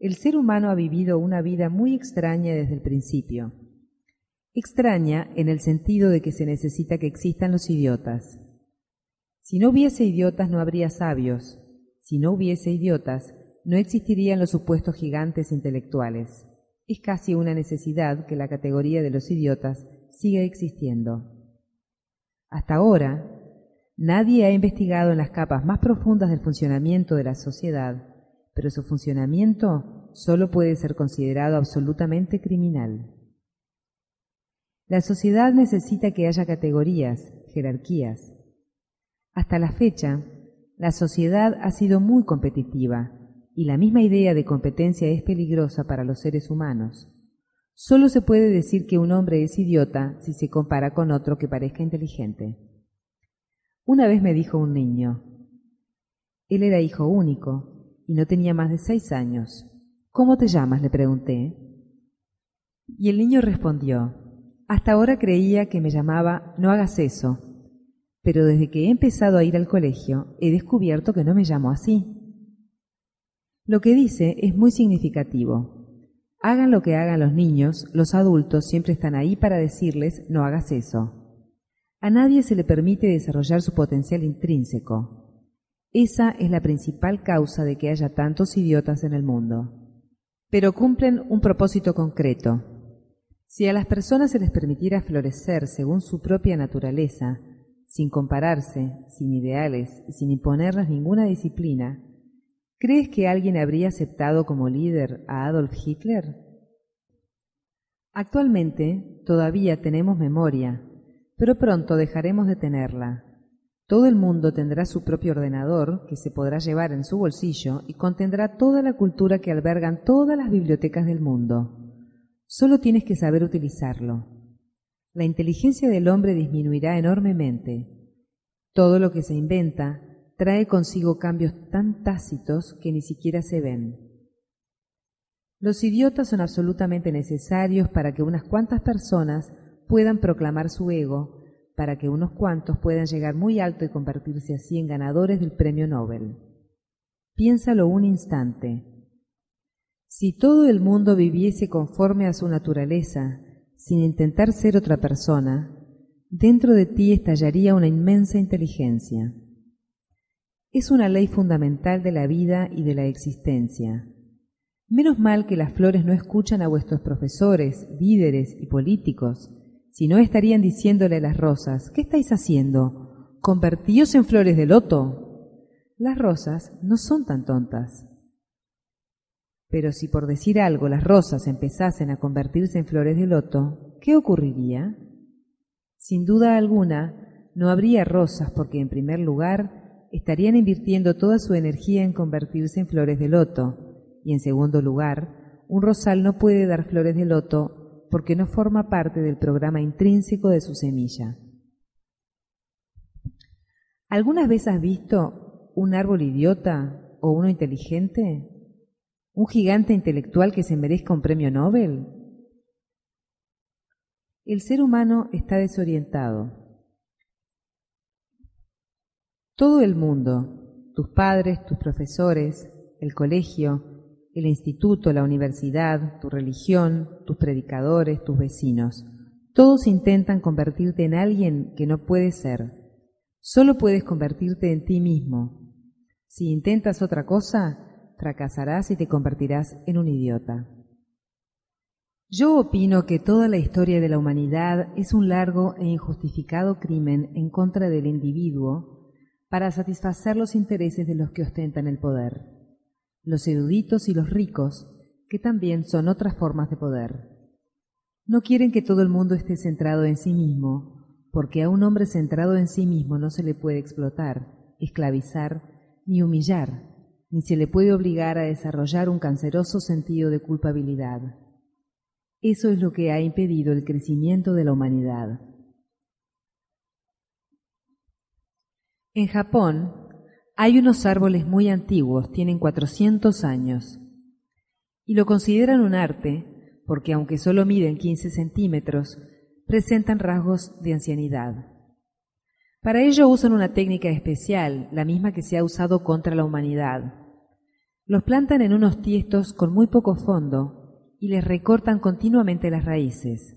El ser humano ha vivido una vida muy extraña desde el principio. Extraña en el sentido de que se necesita que existan los idiotas. Si no hubiese idiotas no habría sabios. Si no hubiese idiotas no existirían los supuestos gigantes intelectuales. Es casi una necesidad que la categoría de los idiotas siga existiendo. Hasta ahora, nadie ha investigado en las capas más profundas del funcionamiento de la sociedad, pero su funcionamiento solo puede ser considerado absolutamente criminal. La sociedad necesita que haya categorías, jerarquías. Hasta la fecha, la sociedad ha sido muy competitiva y la misma idea de competencia es peligrosa para los seres humanos. Solo se puede decir que un hombre es idiota si se compara con otro que parezca inteligente. Una vez me dijo un niño. Él era hijo único y no tenía más de 6 años. ¿Cómo te llamas?, le pregunté. Y el niño respondió, hasta ahora creía que me llamaba No hagas eso, pero desde que he empezado a ir al colegio he descubierto que no me llamo así. Lo que dice es muy significativo. Hagan lo que hagan los niños, los adultos siempre están ahí para decirles no hagas eso. A nadie se le permite desarrollar su potencial intrínseco. Esa es la principal causa de que haya tantos idiotas en el mundo. Pero cumplen un propósito concreto. Si a las personas se les permitiera florecer según su propia naturaleza, sin compararse, sin ideales y sin imponerles ninguna disciplina, ¿crees que alguien habría aceptado como líder a Adolf Hitler? Actualmente todavía tenemos memoria, pero pronto dejaremos de tenerla. Todo el mundo tendrá su propio ordenador que se podrá llevar en su bolsillo y contendrá toda la cultura que albergan todas las bibliotecas del mundo. Solo tienes que saber utilizarlo. La inteligencia del hombre disminuirá enormemente. Todo lo que se inventa trae consigo cambios tan tácitos que ni siquiera se ven. Los idiotas son absolutamente necesarios para que unas cuantas personas puedan proclamar su ego, para que unos cuantos puedan llegar muy alto y convertirse así en ganadores del premio Nobel. Piénsalo un instante. Si todo el mundo viviese conforme a su naturaleza, sin intentar ser otra persona, dentro de ti estallaría una inmensa inteligencia. Es una ley fundamental de la vida y de la existencia. Menos mal que las flores no escuchan a vuestros profesores, líderes y políticos, si no estarían diciéndole a las rosas, ¿qué estáis haciendo? ¿Convertíos en flores de loto? Las rosas no son tan tontas. Pero si por decir algo las rosas empezasen a convertirse en flores de loto, ¿qué ocurriría? Sin duda alguna, no habría rosas porque, en primer lugar, estarían invirtiendo toda su energía en convertirse en flores de loto, y en segundo lugar, un rosal no puede dar flores de loto porque no forma parte del programa intrínseco de su semilla. ¿Algunas veces has visto un árbol idiota o uno inteligente? ¿Un gigante intelectual que se merezca un premio Nobel? El ser humano está desorientado. Todo el mundo, tus padres, tus profesores, el colegio, el instituto, la universidad, tu religión, tus predicadores, tus vecinos, todos intentan convertirte en alguien que no puedes ser. Solo puedes convertirte en ti mismo. Si intentas otra cosa, fracasarás y te convertirás en un idiota. Yo opino que toda la historia de la humanidad es un largo e injustificado crimen en contra del individuo para satisfacer los intereses de los que ostentan el poder, los eruditos y los ricos, que también son otras formas de poder. No quieren que todo el mundo esté centrado en sí mismo, porque a un hombre centrado en sí mismo no se le puede explotar, esclavizar ni humillar, ni se le puede obligar a desarrollar un canceroso sentido de culpabilidad. Eso es lo que ha impedido el crecimiento de la humanidad. En Japón hay unos árboles muy antiguos, tienen 400 años, y lo consideran un arte porque, aunque solo miden 15 centímetros, presentan rasgos de ancianidad. Para ello usan una técnica especial, la misma que se ha usado contra la humanidad. Los plantan en unos tiestos con muy poco fondo y les recortan continuamente las raíces.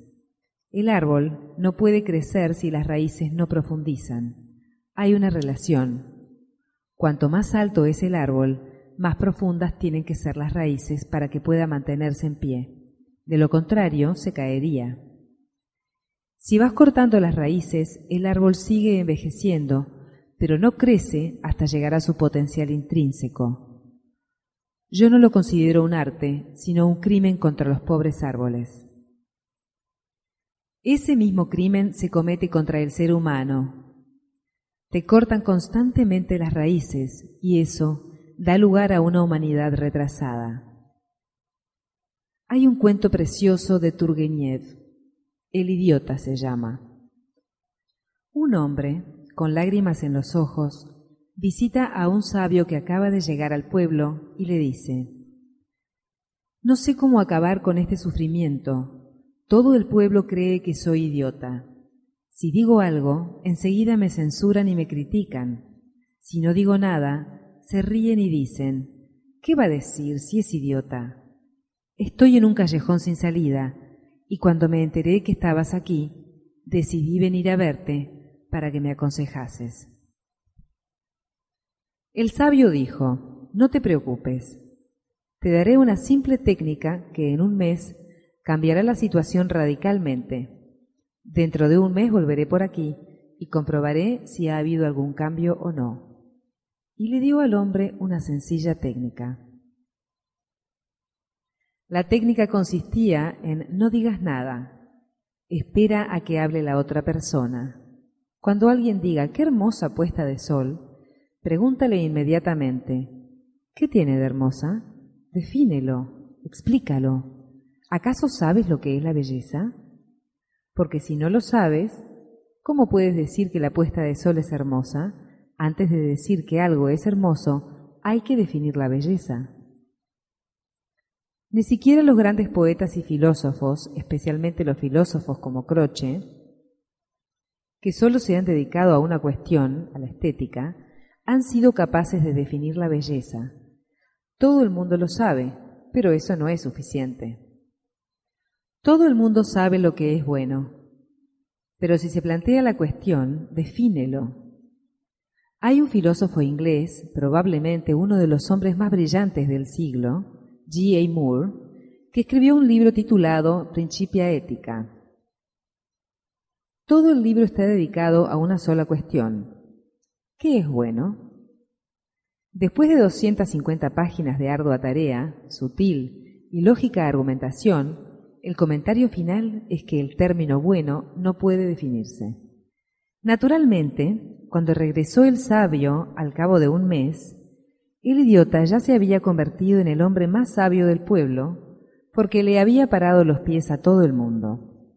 El árbol no puede crecer si las raíces no profundizan. Hay una relación. Cuanto más alto es el árbol, más profundas tienen que ser las raíces para que pueda mantenerse en pie. De lo contrario, se caería. Si vas cortando las raíces, el árbol sigue envejeciendo, pero no crece hasta llegar a su potencial intrínseco. Yo no lo considero un arte, sino un crimen contra los pobres árboles. Ese mismo crimen se comete contra el ser humano. Te cortan constantemente las raíces y eso da lugar a una humanidad retrasada. Hay un cuento precioso de Turgenev. El idiota se llama. Un hombre, con lágrimas en los ojos, visita a un sabio que acaba de llegar al pueblo y le dice: «No sé cómo acabar con este sufrimiento. Todo el pueblo cree que soy idiota. Si digo algo, enseguida me censuran y me critican. Si no digo nada, se ríen y dicen: ¿qué va a decir si es idiota? Estoy en un callejón sin salida, y cuando me enteré que estabas aquí, decidí venir a verte para que me aconsejases». El sabio dijo: «No te preocupes. Te daré una simple técnica que en un mes cambiará la situación radicalmente. Dentro de un mes volveré por aquí y comprobaré si ha habido algún cambio o no». Y le dio al hombre una sencilla técnica. La técnica consistía en: no digas nada, espera a que hable la otra persona. Cuando alguien diga: «qué hermosa puesta de sol», pregúntale inmediatamente: «¿qué tiene de hermosa? Defínelo, explícalo. ¿Acaso sabes lo que es la belleza? Porque si no lo sabes, ¿cómo puedes decir que la puesta de sol es hermosa? Antes de decir que algo es hermoso, hay que definir la belleza». Ni siquiera los grandes poetas y filósofos, especialmente los filósofos como Croce, que solo se han dedicado a una cuestión, a la estética, han sido capaces de definir la belleza. Todo el mundo lo sabe, pero eso no es suficiente. Todo el mundo sabe lo que es bueno, pero si se plantea la cuestión, defínelo. Hay un filósofo inglés, probablemente uno de los hombres más brillantes del siglo, G. A. Moore, que escribió un libro titulado Principia Ética. Todo el libro está dedicado a una sola cuestión: ¿qué es bueno? Después de 250 páginas de ardua tarea, sutil y lógica argumentación, el comentario final es que el término bueno no puede definirse. Naturalmente, cuando regresó el sabio al cabo de un mes, el idiota ya se había convertido en el hombre más sabio del pueblo, porque le había parado los pies a todo el mundo.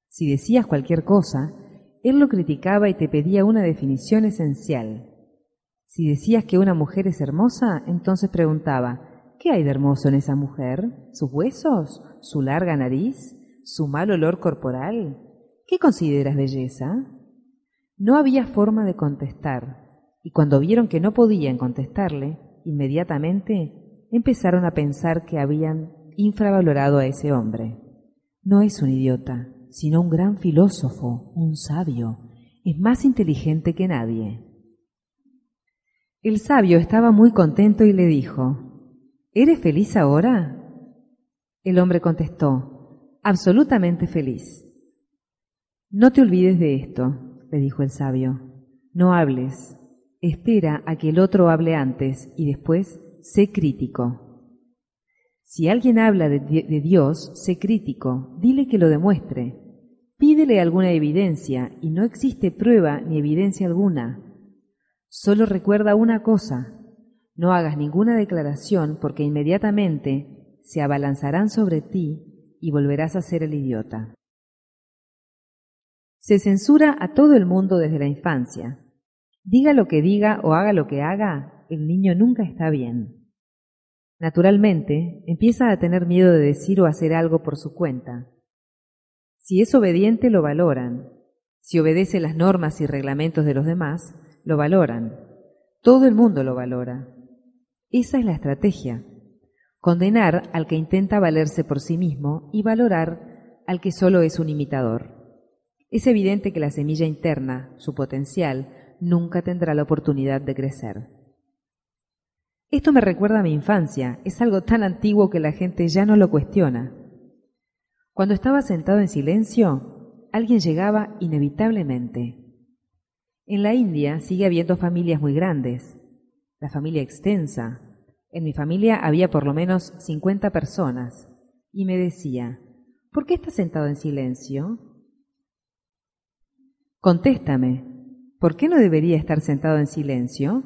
Si decías cualquier cosa, él lo criticaba y te pedía una definición esencial. Si decías que una mujer es hermosa, entonces preguntaba: ¿qué hay de hermoso en esa mujer? ¿Sus huesos? ¿Su larga nariz? ¿Su mal olor corporal? ¿Qué consideras belleza? No había forma de contestar, y cuando vieron que no podían contestarle, inmediatamente empezaron a pensar que habían infravalorado a ese hombre. No es un idiota, sino un gran filósofo, un sabio. Es más inteligente que nadie. El sabio estaba muy contento y le dijo: ¿eres feliz ahora? El hombre contestó: absolutamente feliz. No te olvides de esto, le dijo el sabio. No hables. Espera a que el otro hable antes y después sé crítico. Si alguien habla de Dios, sé crítico, dile que lo demuestre. Pídele alguna evidencia y no existe prueba ni evidencia alguna. Solo recuerda una cosa: no hagas ninguna declaración porque inmediatamente se abalanzarán sobre ti y volverás a ser el idiota. Se censura a todo el mundo desde la infancia. Diga lo que diga o haga lo que haga, el niño nunca está bien. Naturalmente, empieza a tener miedo de decir o hacer algo por su cuenta. Si es obediente, lo valoran. Si obedece las normas y reglamentos de los demás, lo valoran. Todo el mundo lo valora. Esa es la estrategia. Condenar al que intenta valerse por sí mismo y valorar al que solo es un imitador. Es evidente que la semilla interna, su potencial, nunca tendrá la oportunidad de crecer. Esto me recuerda a mi infancia, es algo tan antiguo que la gente ya no lo cuestiona. Cuando estaba sentado en silencio, alguien llegaba inevitablemente. En la India sigue habiendo familias muy grandes, la familia extensa. En mi familia había por lo menos 50 personas, y me decía, ¿por qué estás sentado en silencio? Contéstame, ¿por qué no debería estar sentado en silencio?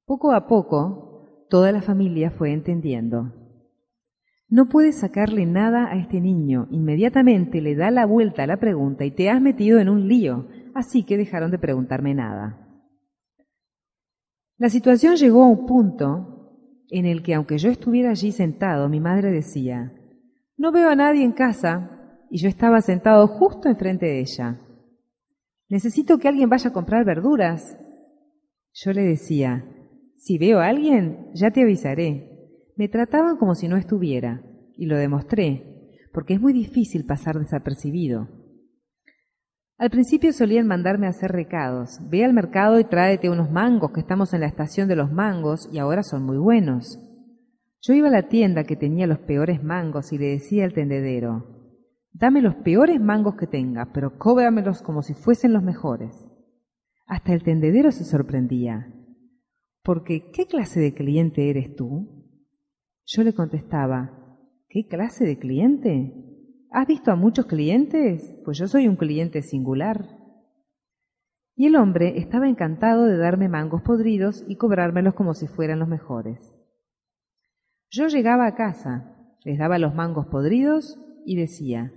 Poco a poco, toda la familia fue entendiendo. No puedes sacarle nada a este niño, inmediatamente le da la vuelta a la pregunta y te has metido en un lío, así que dejaron de preguntarme nada. La situación llegó a un punto en el que, aunque yo estuviera allí sentado, mi madre decía, no veo a nadie en casa, y yo estaba sentado justo enfrente de ella. Necesito que alguien vaya a comprar verduras. Yo le decía, si veo a alguien, ya te avisaré. Me trataban como si no estuviera, y lo demostré, porque es muy difícil pasar desapercibido. Al principio solían mandarme a hacer recados. Ve al mercado y tráete unos mangos, que estamos en la estación de los mangos y ahora son muy buenos. Yo iba a la tienda que tenía los peores mangos y le decía al tendedero, dame los peores mangos que tenga, pero cóbramelos como si fuesen los mejores. Hasta el tendedero se sorprendía, porque ¿qué clase de cliente eres tú? Yo le contestaba, ¿qué clase de cliente? ¿Has visto a muchos clientes? Pues yo soy un cliente singular. Y el hombre estaba encantado de darme mangos podridos y cobrármelos como si fueran los mejores. Yo llegaba a casa, les daba los mangos podridos y decía,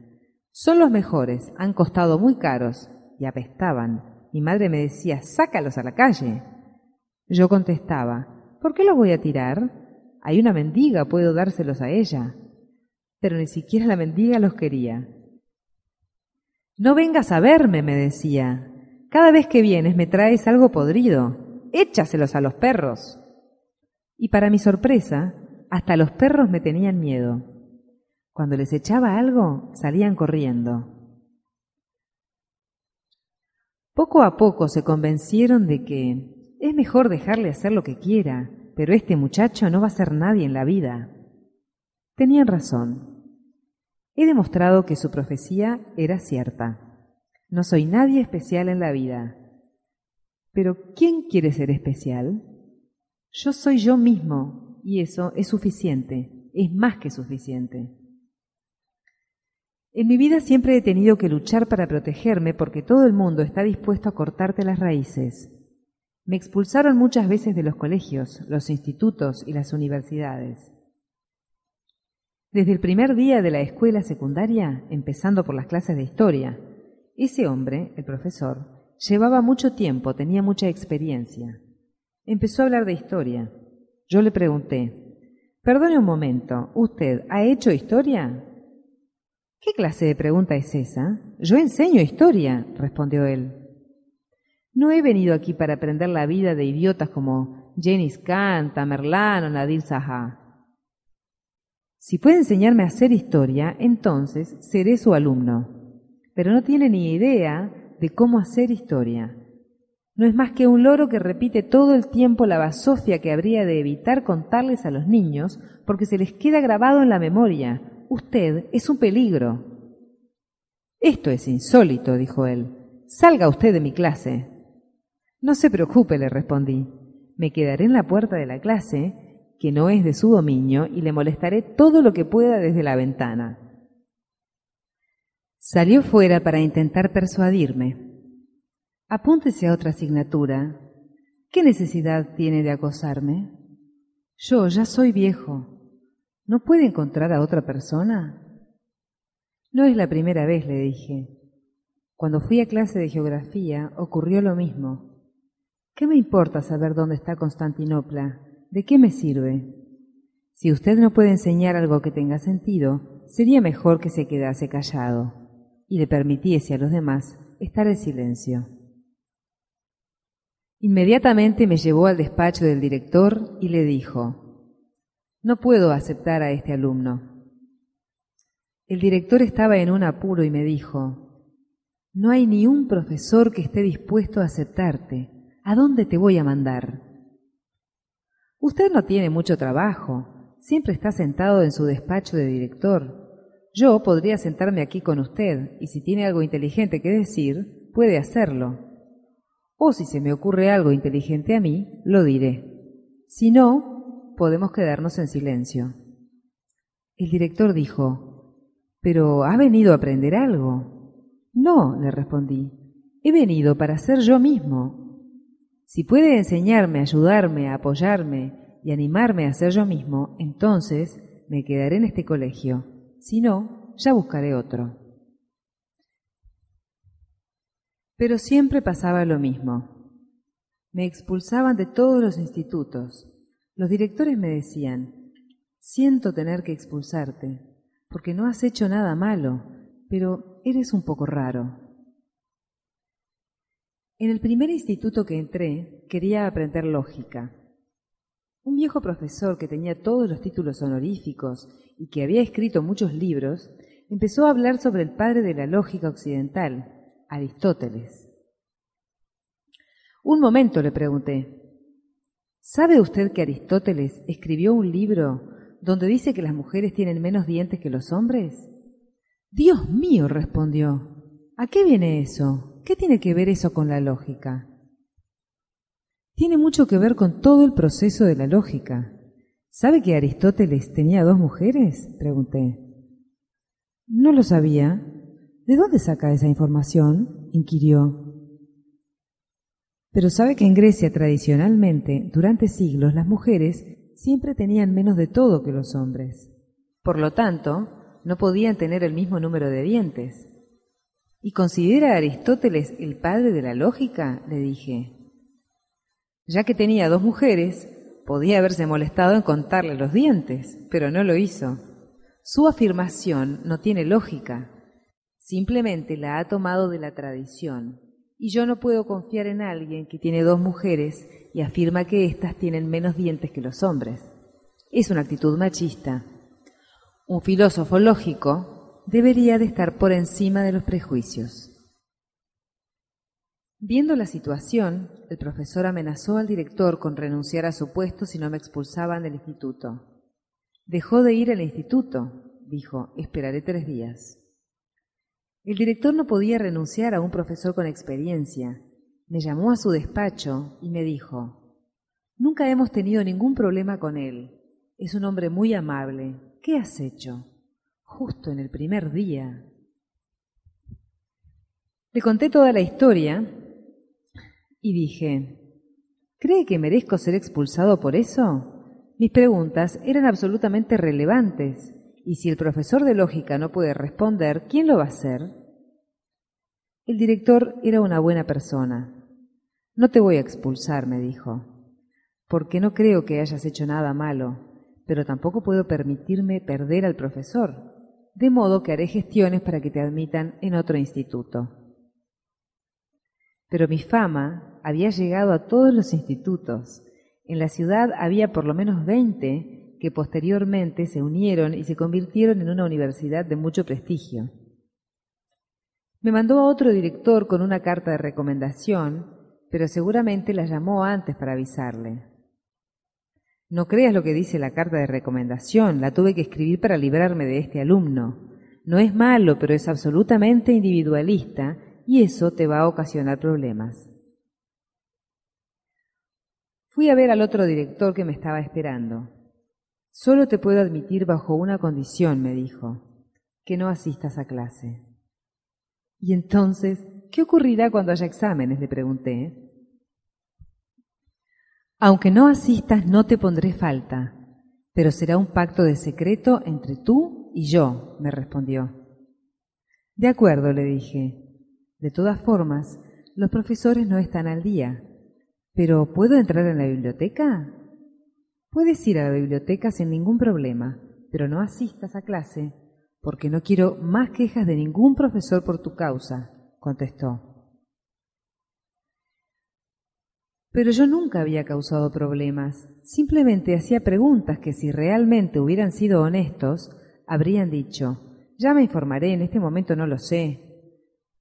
son los mejores, han costado muy caros, y apestaban. Mi madre me decía, sácalos a la calle. Yo contestaba, ¿por qué los voy a tirar? Hay una mendiga, puedo dárselos a ella. Pero ni siquiera la mendiga los quería. No vengas a verme, me decía. Cada vez que vienes me traes algo podrido. Échaselos a los perros. Y para mi sorpresa, hasta los perros me tenían miedo. Cuando les echaba algo, salían corriendo. Poco a poco se convencieron de que es mejor dejarle hacer lo que quiera, pero este muchacho no va a ser nadie en la vida. Tenían razón. He demostrado que su profecía era cierta. No soy nadie especial en la vida. Pero ¿quién quiere ser especial? Yo soy yo mismo, y eso es suficiente, es más que suficiente. En mi vida siempre he tenido que luchar para protegerme porque todo el mundo está dispuesto a cortarte las raíces. Me expulsaron muchas veces de los colegios, los institutos y las universidades. Desde el primer día de la escuela secundaria, empezando por las clases de historia, ese hombre, el profesor, llevaba mucho tiempo, tenía mucha experiencia. Empezó a hablar de historia. Yo le pregunté, perdone un momento, ¿usted ha hecho historia? ¿Qué clase de pregunta es esa? Yo enseño historia, respondió él. No he venido aquí para aprender la vida de idiotas como Genghis Khan, Tamerlán o Nadir Shah. Si puede enseñarme a hacer historia, entonces seré su alumno. Pero no tiene ni idea de cómo hacer historia. No es más que un loro que repite todo el tiempo la basofia que habría de evitar contarles a los niños porque se les queda grabado en la memoria. Usted es un peligro. Esto es insólito, dijo él. Salga usted de mi clase. No se preocupe, le respondí. Me quedaré en la puerta de la clase, que no es de su dominio, y le molestaré todo lo que pueda desde la ventana. Salió fuera para intentar persuadirme. Apúntese a otra asignatura. ¿Qué necesidad tiene de acosarme? Yo ya soy viejo. ¿No puede encontrar a otra persona? No es la primera vez, le dije. Cuando fui a clase de geografía ocurrió lo mismo. ¿Qué me importa saber dónde está Constantinopla? ¿De qué me sirve? Si usted no puede enseñar algo que tenga sentido, sería mejor que se quedase callado y le permitiese a los demás estar en silencio. Inmediatamente me llevó al despacho del director y le dijo: «No puedo aceptar a este alumno». El director estaba en un apuro y me dijo: «No hay ni un profesor que esté dispuesto a aceptarte. ¿A dónde te voy a mandar?» «Usted no tiene mucho trabajo. Siempre está sentado en su despacho de director. Yo podría sentarme aquí con usted, y si tiene algo inteligente que decir, puede hacerlo. O si se me ocurre algo inteligente a mí, lo diré. Si no, podemos quedarnos en silencio». El director dijo: «¿Pero ha venido a aprender algo?» «No», le respondí, «he venido para ser yo mismo. Si puede enseñarme, ayudarme, apoyarme y animarme a ser yo mismo, entonces me quedaré en este colegio. Si no, ya buscaré otro». Pero siempre pasaba lo mismo. Me expulsaban de todos los institutos. Los directores me decían: «Siento tener que expulsarte, porque no has hecho nada malo, pero eres un poco raro». En el primer instituto que entré, quería aprender lógica. Un viejo profesor que tenía todos los títulos honoríficos y que había escrito muchos libros, empezó a hablar sobre el padre de la lógica occidental, Aristóteles. «Un momento», le pregunté. «¿Sabe usted que Aristóteles escribió un libro donde dice que las mujeres tienen menos dientes que los hombres?» «Dios mío», respondió, «¿a qué viene eso? ¿Qué tiene que ver eso con la lógica?» «Tiene mucho que ver con todo el proceso de la lógica. ¿Sabe que Aristóteles tenía 2 mujeres?», pregunté. «No lo sabía. ¿De dónde saca esa información?», inquirió. «Pero sabe que en Grecia tradicionalmente, durante siglos, las mujeres siempre tenían menos de todo que los hombres. Por lo tanto, no podían tener el mismo número de dientes. ¿Y considera a Aristóteles el padre de la lógica?», le dije. Ya que tenía 2 mujeres, podía haberse molestado en contarle los dientes, pero no lo hizo. Su afirmación no tiene lógica, simplemente la ha tomado de la tradición, y yo no puedo confiar en alguien que tiene 2 mujeres y afirma que éstas tienen menos dientes que los hombres. Es una actitud machista. Un filósofo lógico debería de estar por encima de los prejuicios». Viendo la situación, el profesor amenazó al director con renunciar a su puesto si no me expulsaban del instituto. «Dejó de ir al instituto», dijo, «esperaré 3 días». El director no podía renunciar a un profesor con experiencia. Me llamó a su despacho y me dijo: «Nunca hemos tenido ningún problema con él. Es un hombre muy amable. ¿Qué has hecho?». «Justo en el primer día». Le conté toda la historia y dije: «¿Cree que merezco ser expulsado por eso?». Mis preguntas eran absolutamente relevantes, y si el profesor de lógica no puede responder, ¿quién lo va a hacer? El director era una buena persona. «No te voy a expulsar», me dijo, «porque no creo que hayas hecho nada malo, pero tampoco puedo permitirme perder al profesor, de modo que haré gestiones para que te admitan en otro instituto». Pero mi fama había llegado a todos los institutos. En la ciudad había por lo menos 20 que posteriormente se unieron y se convirtieron en una universidad de mucho prestigio. Me mandó a otro director con una carta de recomendación, pero seguramente la llamó antes para avisarle. No creas lo que dice la carta de recomendación, la tuve que escribir para librarme de este alumno. No es malo, pero es absolutamente individualista y eso te va a ocasionar problemas. Fui a ver al otro director que me estaba esperando. Solo te puedo admitir bajo una condición, me dijo, que no asistas a clase. Y entonces, ¿qué ocurrirá cuando haya exámenes?, le pregunté. Aunque no asistas, no te pondré falta, pero será un pacto de secreto entre tú y yo, me respondió. De acuerdo, le dije. De todas formas, los profesores no están al día. ¿Pero puedo entrar en la biblioteca? Puedes ir a la biblioteca sin ningún problema, pero no asistas a clase, porque no quiero más quejas de ningún profesor por tu causa, contestó. Pero yo nunca había causado problemas, simplemente hacía preguntas que si realmente hubieran sido honestos, habrían dicho, ya me informaré, en este momento no lo sé.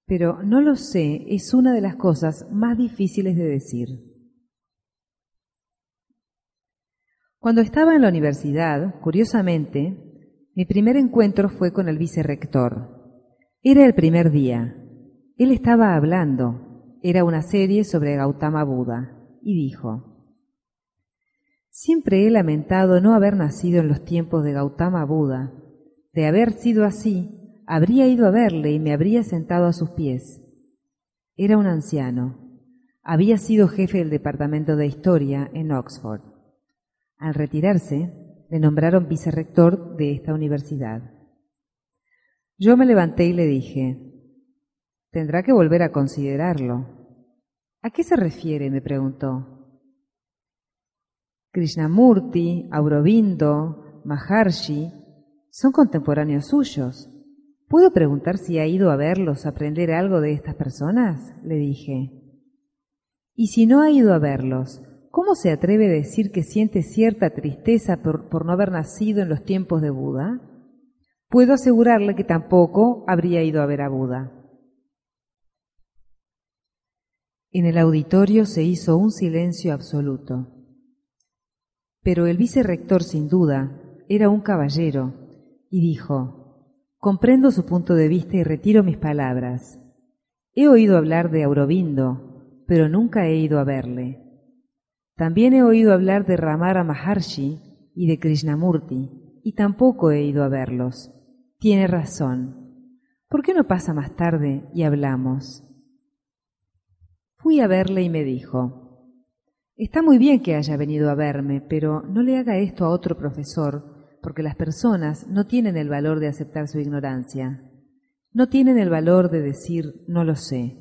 Pero no lo sé es una de las cosas más difíciles de decir. Cuando estaba en la universidad, curiosamente, mi primer encuentro fue con el vicerrector. Era el primer día. Él estaba hablando. Era una serie sobre Gautama Buda. Y dijo, siempre he lamentado no haber nacido en los tiempos de Gautama Buda. De haber sido así, habría ido a verle y me habría sentado a sus pies. Era un anciano. Había sido jefe del departamento de historia en Oxford. Al retirarse, le nombraron vicerrector de esta universidad. Yo me levanté y le dije, tendrá que volver a considerarlo. ¿A qué se refiere?, me preguntó. Krishnamurti, Aurobindo, Maharshi son contemporáneos suyos. ¿Puedo preguntar si ha ido a verlos, a aprender algo de estas personas?, le dije. Y si no ha ido a verlos, ¿cómo se atreve a decir que siente cierta tristeza por no haber nacido en los tiempos de Buda? Puedo asegurarle que tampoco habría ido a ver a Buda. En el auditorio se hizo un silencio absoluto. Pero el vicerrector, sin duda, era un caballero, y dijo, comprendo su punto de vista y retiro mis palabras. He oído hablar de Aurobindo, pero nunca he ido a verle. También he oído hablar de Ramana Maharshi y de Krishnamurti, y tampoco he ido a verlos. Tiene razón. ¿Por qué no pasa más tarde y hablamos? Fui a verle y me dijo, está muy bien que haya venido a verme, pero no le haga esto a otro profesor, porque las personas no tienen el valor de aceptar su ignorancia. No tienen el valor de decir, no lo sé.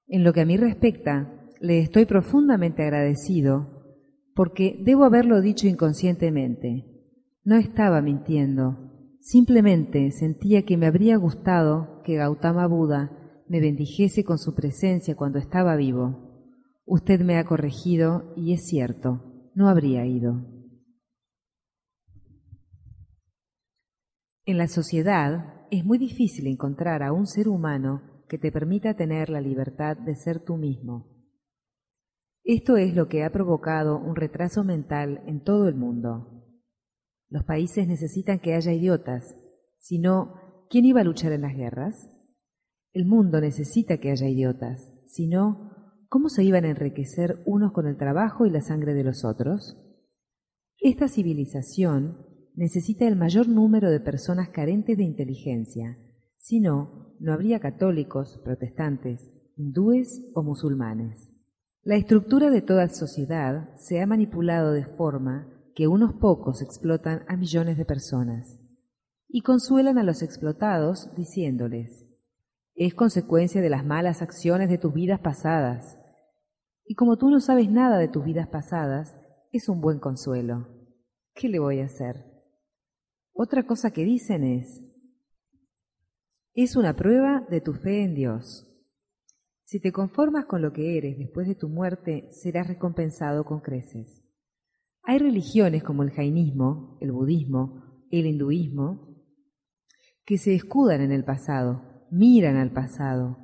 En lo que a mí respecta, le estoy profundamente agradecido, porque debo haberlo dicho inconscientemente. No estaba mintiendo, simplemente sentía que me habría gustado que Gautama Buda me bendijese con su presencia cuando estaba vivo. Usted me ha corregido y es cierto, no habría ido. En la sociedad es muy difícil encontrar a un ser humano que te permita tener la libertad de ser tú mismo. Esto es lo que ha provocado un retraso mental en todo el mundo. Los países necesitan que haya idiotas, si no, ¿quién iba a luchar en las guerras? El mundo necesita que haya idiotas, si no, ¿cómo se iban a enriquecer unos con el trabajo y la sangre de los otros? Esta civilización necesita el mayor número de personas carentes de inteligencia, si no, no habría católicos, protestantes, hindúes o musulmanes. La estructura de toda sociedad se ha manipulado de forma que unos pocos explotan a millones de personas y consuelan a los explotados diciéndoles, es consecuencia de las malas acciones de tus vidas pasadas. Y como tú no sabes nada de tus vidas pasadas, es un buen consuelo. ¿Qué le voy a hacer? Otra cosa que dicen es una prueba de tu fe en Dios. Si te conformas con lo que eres después de tu muerte, serás recompensado con creces. Hay religiones como el jainismo, el budismo, el hinduismo, que se escudan en el pasado, miran al pasado,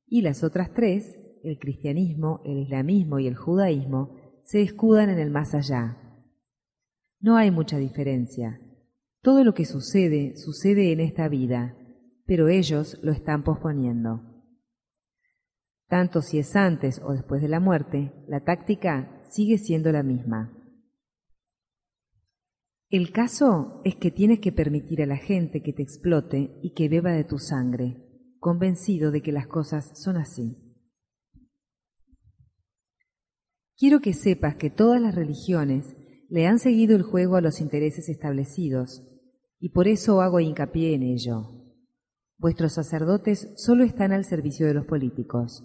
y las otras tres, el cristianismo, el islamismo y el judaísmo, se escudan en el más allá. No hay mucha diferencia. Todo lo que sucede, sucede en esta vida, pero ellos lo están posponiendo. Tanto si es antes o después de la muerte, la táctica sigue siendo la misma. El caso es que tienes que permitir a la gente que te explote y que beba de tu sangre, convencido de que las cosas son así. Quiero que sepas que todas las religiones le han seguido el juego a los intereses establecidos, y por eso hago hincapié en ello. Vuestros sacerdotes solo están al servicio de los políticos.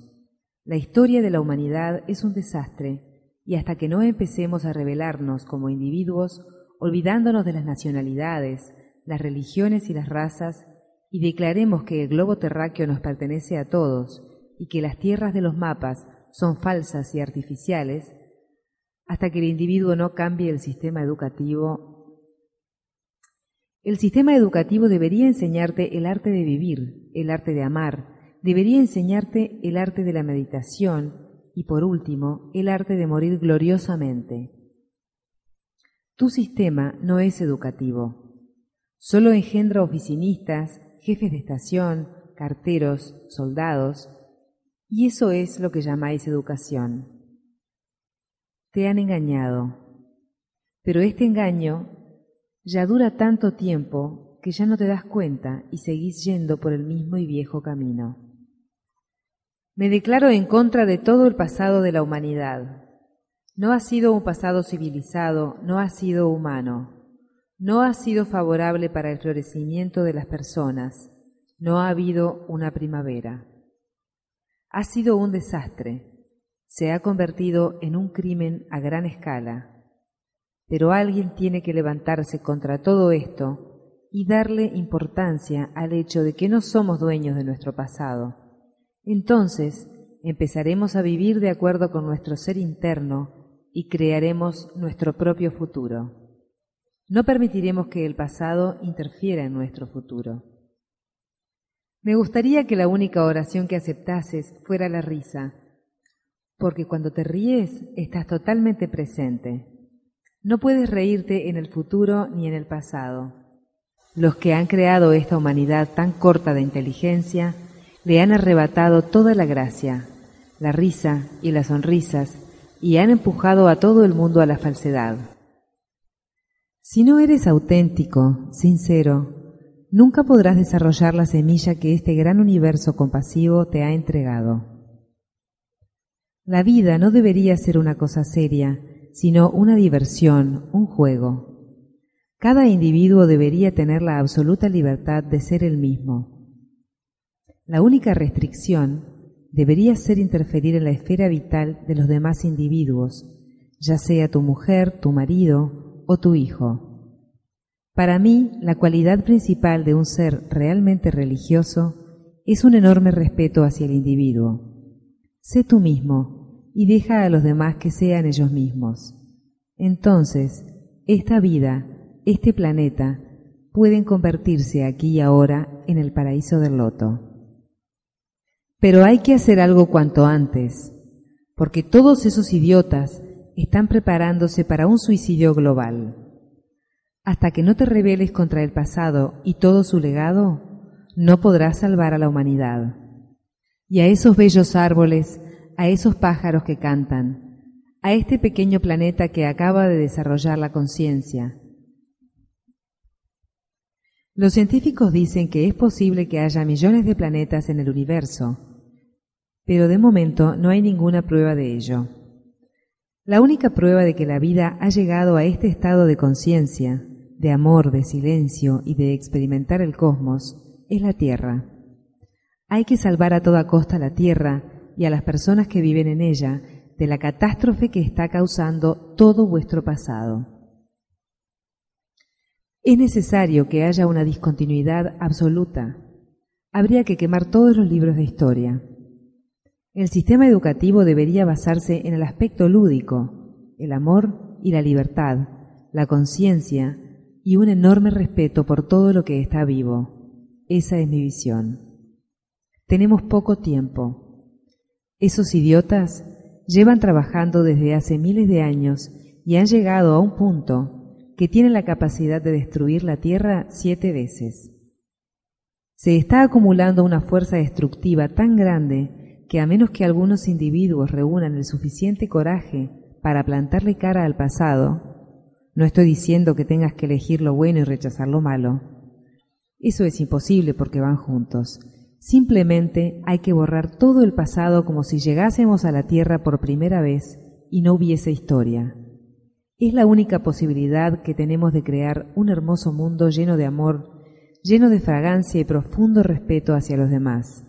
La historia de la humanidad es un desastre, y hasta que no empecemos a rebelarnos como individuos, olvidándonos de las nacionalidades, las religiones y las razas, y declaremos que el globo terráqueo nos pertenece a todos, y que las tierras de los mapas son falsas y artificiales, hasta que el individuo no cambie el sistema educativo. El sistema educativo debería enseñarte el arte de vivir, el arte de amar, debería enseñarte el arte de la meditación y, por último, el arte de morir gloriosamente. Tu sistema no es educativo. Solo engendra oficinistas, jefes de estación, carteros, soldados, y eso es lo que llamáis educación. Te han engañado, pero este engaño ya dura tanto tiempo que ya no te das cuenta y seguís yendo por el mismo y viejo camino. Me declaro en contra de todo el pasado de la humanidad. No ha sido un pasado civilizado, no ha sido humano, no ha sido favorable para el florecimiento de las personas, no ha habido una primavera. Ha sido un desastre, se ha convertido en un crimen a gran escala, pero alguien tiene que levantarse contra todo esto y darle importancia al hecho de que no somos dueños de nuestro pasado. Entonces empezaremos a vivir de acuerdo con nuestro ser interno y crearemos nuestro propio futuro. No permitiremos que el pasado interfiera en nuestro futuro. Me gustaría que la única oración que aceptases fuera la risa, porque cuando te ríes estás totalmente presente. No puedes reírte en el futuro ni en el pasado. Los que han creado esta humanidad tan corta de inteligencia le han arrebatado toda la gracia, la risa y las sonrisas, y han empujado a todo el mundo a la falsedad. Si no eres auténtico, sincero, nunca podrás desarrollar la semilla que este gran universo compasivo te ha entregado. La vida no debería ser una cosa seria, sino una diversión, un juego. Cada individuo debería tener la absoluta libertad de ser él mismo. La única restricción debería ser interferir en la esfera vital de los demás individuos, ya sea tu mujer, tu marido o tu hijo. Para mí, la cualidad principal de un ser realmente religioso es un enorme respeto hacia el individuo. Sé tú mismo y deja a los demás que sean ellos mismos. Entonces, esta vida, este planeta, pueden convertirse aquí y ahora en el paraíso del loto. Pero hay que hacer algo cuanto antes, porque todos esos idiotas están preparándose para un suicidio global. Hasta que no te rebeles contra el pasado y todo su legado, no podrás salvar a la humanidad. Y a esos bellos árboles, a esos pájaros que cantan, a este pequeño planeta que acaba de desarrollar la conciencia. Los científicos dicen que es posible que haya millones de planetas en el universo, pero de momento no hay ninguna prueba de ello. La única prueba de que la vida ha llegado a este estado de conciencia, de amor, de silencio y de experimentar el cosmos, es la Tierra. Hay que salvar a toda costa la Tierra y a las personas que viven en ella de la catástrofe que está causando todo vuestro pasado. Es necesario que haya una discontinuidad absoluta. Habría que quemar todos los libros de historia. El sistema educativo debería basarse en el aspecto lúdico, el amor y la libertad, la conciencia y un enorme respeto por todo lo que está vivo. Esa es mi visión. Tenemos poco tiempo. Esos idiotas llevan trabajando desde hace miles de años y han llegado a un punto que tienen la capacidad de destruir la Tierra 7 veces. Se está acumulando una fuerza destructiva tan grande que a menos que algunos individuos reúnan el suficiente coraje para plantarle cara al pasado, no estoy diciendo que tengas que elegir lo bueno y rechazar lo malo. Eso es imposible porque van juntos. Simplemente hay que borrar todo el pasado como si llegásemos a la Tierra por primera vez y no hubiese historia. Es la única posibilidad que tenemos de crear un hermoso mundo lleno de amor, lleno de fragancia y profundo respeto hacia los demás.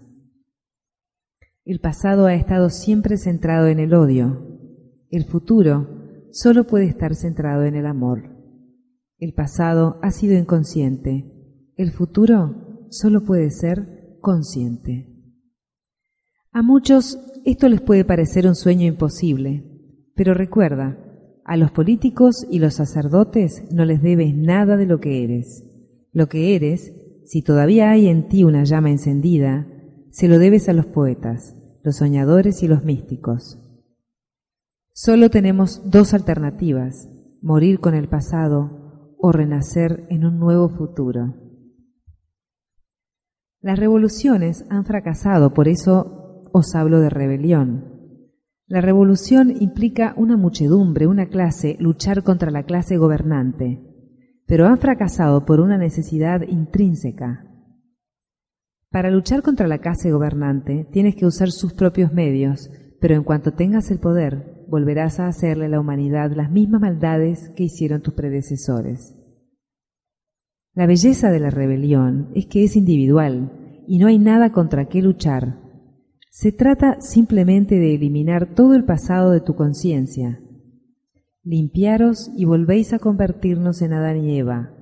El pasado ha estado siempre centrado en el odio. El futuro solo puede estar centrado en el amor. El pasado ha sido inconsciente. El futuro solo puede ser consciente. A muchos esto les puede parecer un sueño imposible, pero recuerda, a los políticos y los sacerdotes no les debes nada de lo que eres. Lo que eres, si todavía hay en ti una llama encendida, se lo debes a los poetas, los soñadores y los místicos. Solo tenemos dos alternativas: morir con el pasado o renacer en un nuevo futuro. Las revoluciones han fracasado, por eso os hablo de rebelión. La revolución implica una muchedumbre, una clase, luchar contra la clase gobernante, pero han fracasado por una necesidad intrínseca. Para luchar contra la clase gobernante tienes que usar sus propios medios, pero en cuanto tengas el poder, volverás a hacerle a la humanidad las mismas maldades que hicieron tus predecesores. La belleza de la rebelión es que es individual y no hay nada contra qué luchar. Se trata simplemente de eliminar todo el pasado de tu conciencia. Limpiaros y volvéis a convertirnos en Adán y Eva.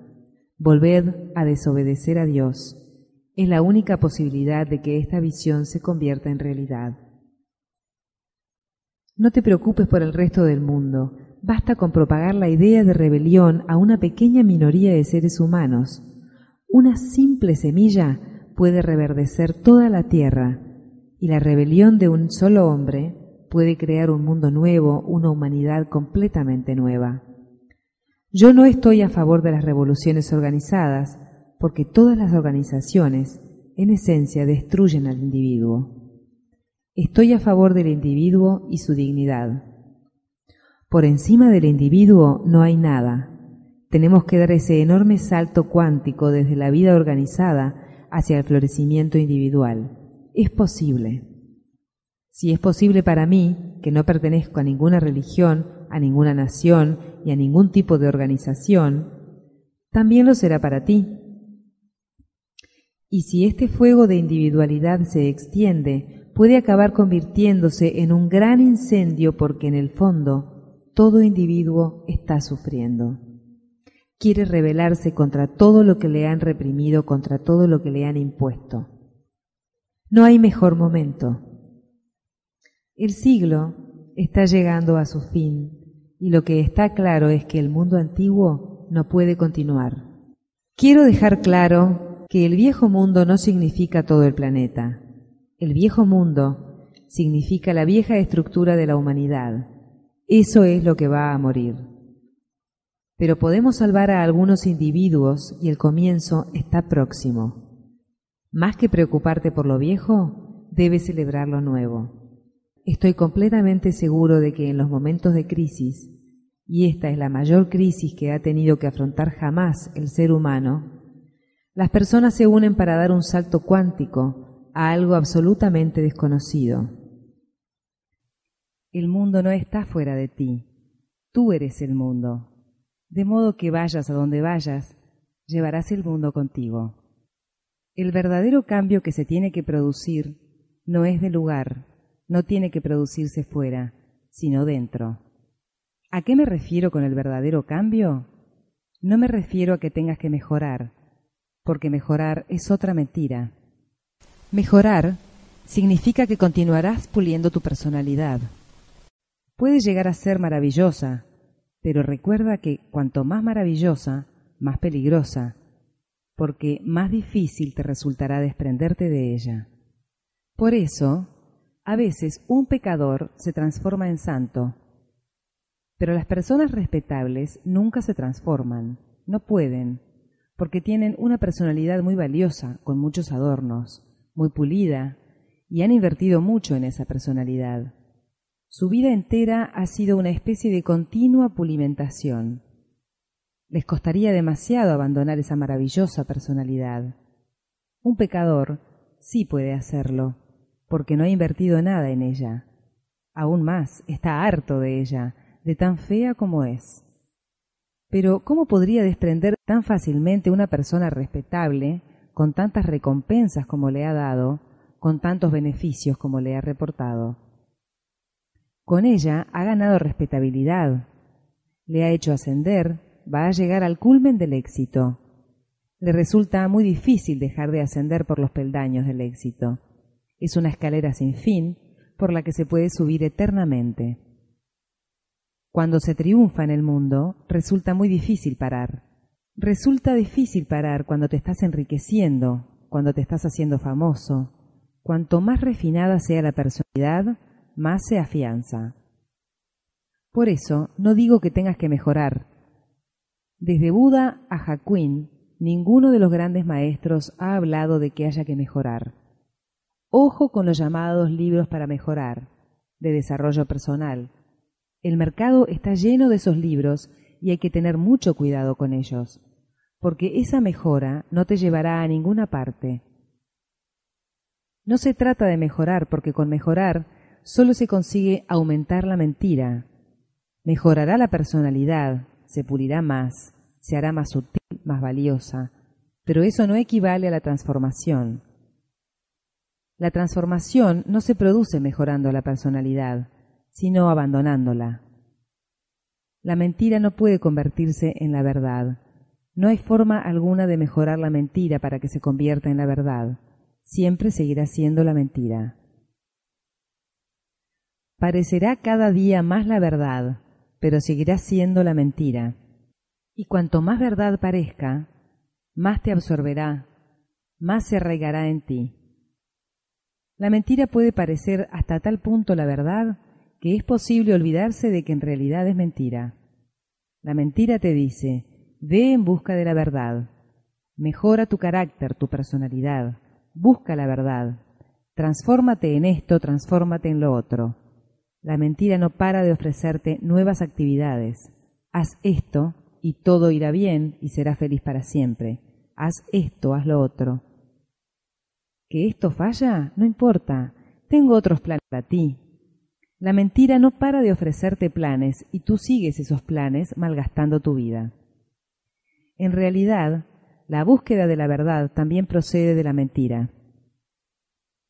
Volved a desobedecer a Dios. Es la única posibilidad de que esta visión se convierta en realidad. No te preocupes por el resto del mundo. Basta con propagar la idea de rebelión a una pequeña minoría de seres humanos. Una simple semilla puede reverdecer toda la tierra, y la rebelión de un solo hombre puede crear un mundo nuevo, una humanidad completamente nueva. Yo no estoy a favor de las revoluciones organizadas, porque todas las organizaciones, en esencia, destruyen al individuo. Estoy a favor del individuo y su dignidad. Por encima del individuo no hay nada. Tenemos que dar ese enorme salto cuántico desde la vida organizada hacia el florecimiento individual. Es posible. Si es posible para mí, que no pertenezco a ninguna religión, a ninguna nación y a ningún tipo de organización, también lo será para ti. Y si este fuego de individualidad se extiende, puede acabar convirtiéndose en un gran incendio porque en el fondo todo individuo está sufriendo. Quiere rebelarse contra todo lo que le han reprimido, contra todo lo que le han impuesto. No hay mejor momento. El siglo está llegando a su fin y lo que está claro es que el mundo antiguo no puede continuar. Quiero dejar claro que el viejo mundo no significa todo el planeta. El viejo mundo significa la vieja estructura de la humanidad. Eso es lo que va a morir. Pero podemos salvar a algunos individuos y el comienzo está próximo. Más que preocuparte por lo viejo, debes celebrar lo nuevo. Estoy completamente seguro de que en los momentos de crisis, y esta es la mayor crisis que ha tenido que afrontar jamás el ser humano, las personas se unen para dar un salto cuántico a algo absolutamente desconocido. El mundo no está fuera de ti, tú eres el mundo. De modo que vayas a donde vayas, llevarás el mundo contigo. El verdadero cambio que se tiene que producir no es de lugar, no tiene que producirse fuera, sino dentro. ¿A qué me refiero con el verdadero cambio? No me refiero a que tengas que mejorar, porque mejorar es otra mentira. Mejorar significa que continuarás puliendo tu personalidad. Puede llegar a ser maravillosa, pero recuerda que cuanto más maravillosa, más peligrosa, porque más difícil te resultará desprenderte de ella. Por eso, a veces un pecador se transforma en santo, pero las personas respetables nunca se transforman, no pueden, porque tienen una personalidad muy valiosa, con muchos adornos, muy pulida, y han invertido mucho en esa personalidad. Su vida entera ha sido una especie de continua pulimentación. Les costaría demasiado abandonar esa maravillosa personalidad. Un pecador sí puede hacerlo, porque no ha invertido nada en ella. Aún más, está harto de ella, de tan fea como es. Pero, ¿cómo podría desprender tan fácilmente una persona respetable, con tantas recompensas como le ha dado, con tantos beneficios como le ha reportado? Con ella ha ganado respetabilidad, le ha hecho ascender, va a llegar al culmen del éxito. Le resulta muy difícil dejar de ascender por los peldaños del éxito. Es una escalera sin fin por la que se puede subir eternamente. Cuando se triunfa en el mundo, resulta muy difícil parar. Resulta difícil parar cuando te estás enriqueciendo, cuando te estás haciendo famoso. Cuanto más refinada sea la personalidad, más se afianza. Por eso, no digo que tengas que mejorar. Desde Buda a Hakuin, ninguno de los grandes maestros ha hablado de que haya que mejorar. Ojo con los llamados libros para mejorar, de desarrollo personal. El mercado está lleno de esos libros y hay que tener mucho cuidado con ellos, porque esa mejora no te llevará a ninguna parte. No se trata de mejorar, porque con mejorar solo se consigue aumentar la mentira. Mejorará la personalidad, se pulirá más, se hará más sutil, más valiosa, pero eso no equivale a la transformación. La transformación no se produce mejorando la personalidad, sino abandonándola. La mentira no puede convertirse en la verdad. No hay forma alguna de mejorar la mentira para que se convierta en la verdad. Siempre seguirá siendo la mentira. Parecerá cada día más la verdad, pero seguirá siendo la mentira. Y cuanto más verdad parezca, más te absorberá, más se arraigará en ti. La mentira puede parecer hasta tal punto la verdad que es posible olvidarse de que en realidad es mentira. La mentira te dice, ve en busca de la verdad, mejora tu carácter, tu personalidad, busca la verdad, transfórmate en esto, transfórmate en lo otro. La mentira no para de ofrecerte nuevas actividades. Haz esto y todo irá bien y serás feliz para siempre. Haz esto, haz lo otro. ¿Que esto falla? No importa. Tengo otros planes para ti. La mentira no para de ofrecerte planes y tú sigues esos planes malgastando tu vida. En realidad, la búsqueda de la verdad también procede de la mentira.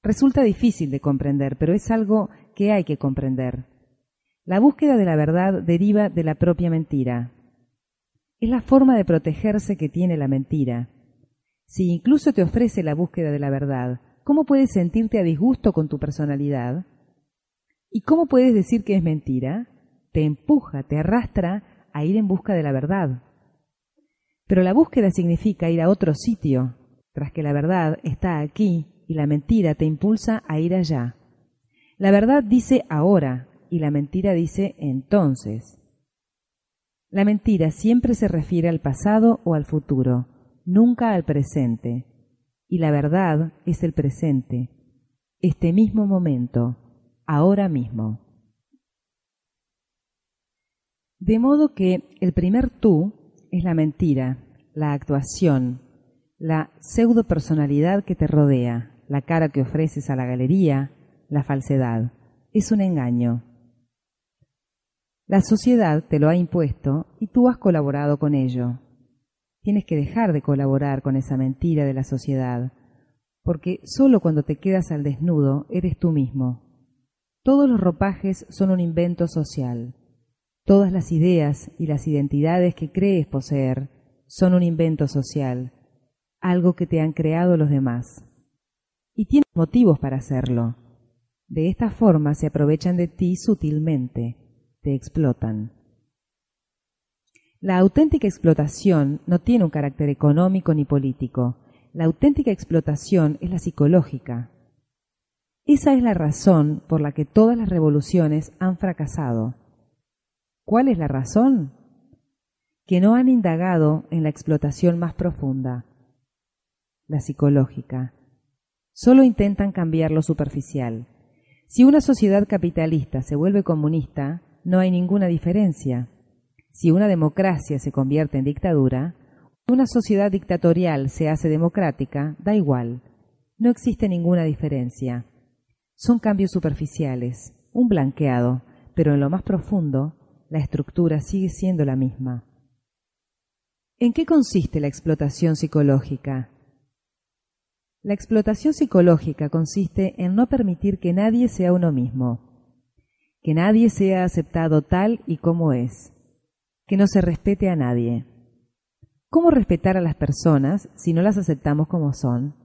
Resulta difícil de comprender, pero es algo que hay que comprender. La búsqueda de la verdad deriva de la propia mentira. Es la forma de protegerse que tiene la mentira. Si incluso te ofrece la búsqueda de la verdad, ¿cómo puedes sentirte a disgusto con tu personalidad? ¿Y cómo puedes decir que es mentira? Te empuja, te arrastra a ir en busca de la verdad. Pero la búsqueda significa ir a otro sitio, tras que la verdad está aquí y la mentira te impulsa a ir allá. La verdad dice ahora y la mentira dice entonces. La mentira siempre se refiere al pasado o al futuro, nunca al presente. Y la verdad es el presente, este mismo momento, ahora mismo. De modo que el primer tú es la mentira, la actuación, la pseudo-personalidad que te rodea, la cara que ofreces a la galería, la falsedad. Es un engaño. La sociedad te lo ha impuesto y tú has colaborado con ello. Tienes que dejar de colaborar con esa mentira de la sociedad, porque solo cuando te quedas al desnudo eres tú mismo. Todos los ropajes son un invento social. Todas las ideas y las identidades que crees poseer son un invento social, algo que te han creado los demás. Y tienes motivos para hacerlo. De esta forma se aprovechan de ti sutilmente, te explotan. La auténtica explotación no tiene un carácter económico ni político. La auténtica explotación es la psicológica. Esa es la razón por la que todas las revoluciones han fracasado. ¿Cuál es la razón? Que no han indagado en la explotación más profunda, la psicológica. Solo intentan cambiar lo superficial. Si una sociedad capitalista se vuelve comunista, no hay ninguna diferencia. Si una democracia se convierte en dictadura, una sociedad dictatorial se hace democrática, da igual. No existe ninguna diferencia. Son cambios superficiales, un blanqueado, pero en lo más profundo, la estructura sigue siendo la misma. ¿En qué consiste la explotación psicológica? La explotación psicológica consiste en no permitir que nadie sea uno mismo, que nadie sea aceptado tal y como es, que no se respete a nadie. ¿Cómo respetar a las personas si no las aceptamos como son?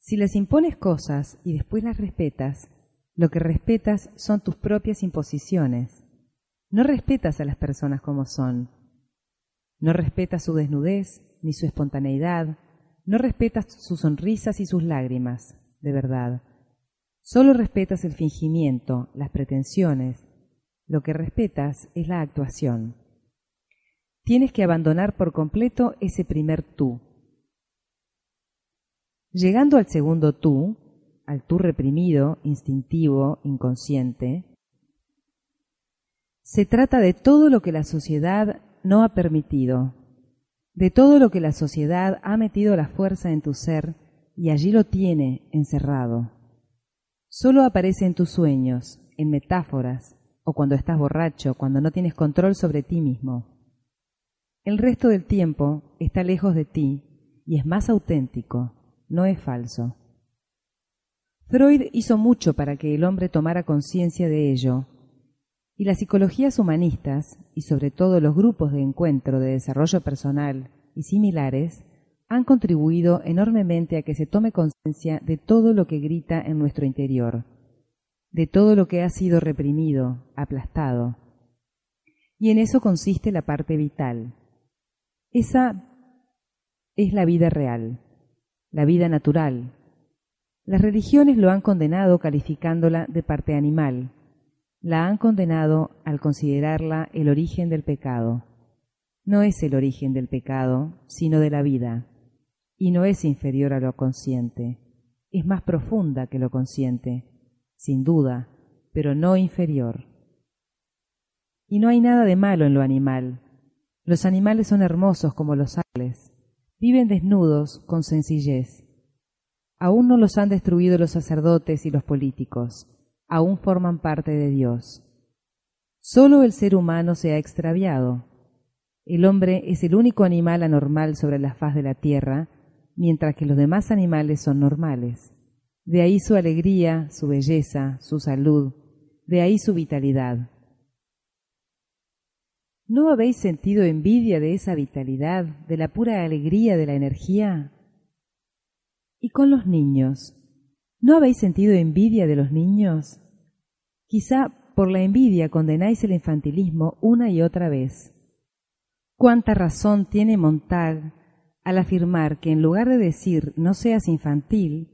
Si les impones cosas y después las respetas, lo que respetas son tus propias imposiciones. No respetas a las personas como son. No respetas su desnudez ni su espontaneidad. No respetas sus sonrisas y sus lágrimas, de verdad. Solo respetas el fingimiento, las pretensiones. Lo que respetas es la actuación. Tienes que abandonar por completo ese primer tú. Llegando al segundo tú, al tú reprimido, instintivo, inconsciente, se trata de todo lo que la sociedad no ha permitido, de todo lo que la sociedad ha metido la fuerza en tu ser y allí lo tiene encerrado. Solo aparece en tus sueños, en metáforas, o cuando estás borracho, cuando no tienes control sobre ti mismo. El resto del tiempo está lejos de ti y es más auténtico, no es falso. Freud hizo mucho para que el hombre tomara conciencia de ello, y las psicologías humanistas, y sobre todo los grupos de encuentro de desarrollo personal y similares, han contribuido enormemente a que se tome conciencia de todo lo que grita en nuestro interior, de todo lo que ha sido reprimido, aplastado. Y en eso consiste la parte vital. Esa es la vida real, la vida natural. Las religiones lo han condenado calificándola de parte animal. La han condenado al considerarla el origen del pecado. No es el origen del pecado, sino de la vida. Y no es inferior a lo consciente. Es más profunda que lo consciente, sin duda, pero no inferior. Y no hay nada de malo en lo animal. Los animales son hermosos como los árboles. Viven desnudos con sencillez. Aún no los han destruido los sacerdotes y los políticos. Aún forman parte de Dios. Solo el ser humano se ha extraviado. El hombre es el único animal anormal sobre la faz de la tierra, mientras que los demás animales son normales. De ahí su alegría, su belleza, su salud, de ahí su vitalidad. ¿No habéis sentido envidia de esa vitalidad, de la pura alegría de la energía? ¿Y con los niños? ¿No habéis sentido envidia de los niños? Quizá por la envidia condenáis el infantilismo una y otra vez. ¿Cuánta razón tiene Montag al afirmar que en lugar de decir no seas infantil,